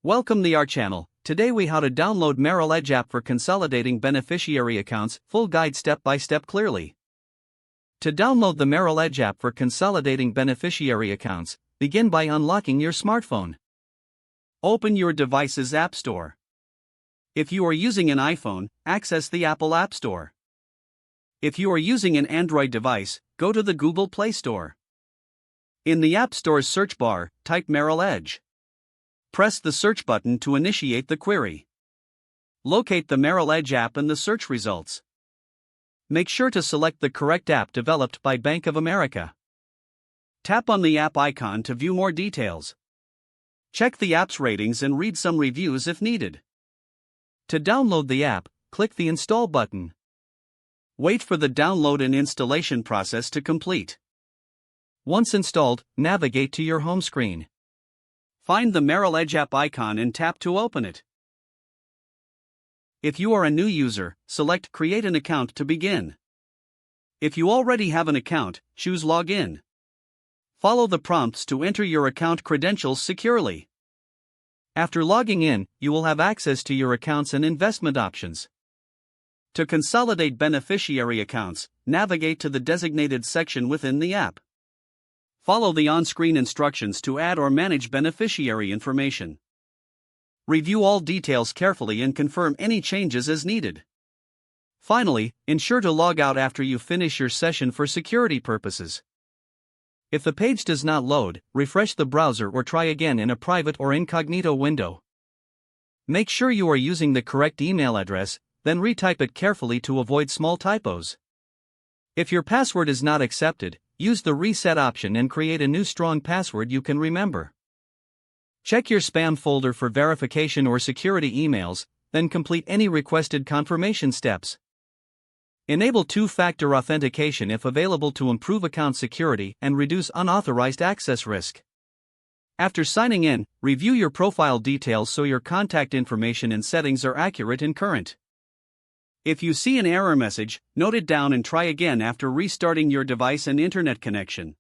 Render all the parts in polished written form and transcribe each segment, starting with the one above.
Welcome to our channel. Today we how to download Merrill Edge app for consolidating beneficiary accounts, full guide step by step clearly. To download the Merrill Edge app for consolidating beneficiary accounts, begin by unlocking your smartphone. Open your device's App Store. If you are using an iPhone, access the Apple App Store. If you are using an Android device, go to the Google Play Store. In the App Store's search bar, type Merrill Edge. Press the search button to initiate the query. Locate the Merrill Edge app in the search results. Make sure to select the correct app developed by Bank of America. Tap on the app icon to view more details. Check the app's ratings and read some reviews if needed. To download the app, click the Install button. Wait for the download and installation process to complete. Once installed, navigate to your home screen. Find the Merrill Edge app icon and tap to open it. If you are a new user, select Create an account to begin. If you already have an account, choose Login. Follow the prompts to enter your account credentials securely. After logging in, you will have access to your accounts and investment options. To consolidate beneficiary accounts, navigate to the designated section within the app. Follow the on-screen instructions to add or manage beneficiary information. Review all details carefully and confirm any changes as needed. Finally, ensure to log out after you finish your session for security purposes. If the page does not load, refresh the browser or try again in a private or incognito window. Make sure you are using the correct email address, then retype it carefully to avoid small typos. If your password is not accepted, use the reset option and create a new strong password you can remember. Check your spam folder for verification or security emails, then complete any requested confirmation steps. Enable two-factor authentication if available to improve account security and reduce unauthorized access risk. After signing in, review your profile details so your contact information and settings are accurate and current. If you see an error message, note it down and try again after restarting your device and internet connection.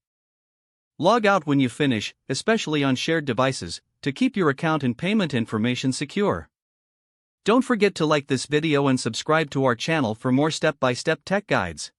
Log out when you finish, especially on shared devices, to keep your account and payment information secure. Don't forget to like this video and subscribe to our channel for more step-by-step tech guides.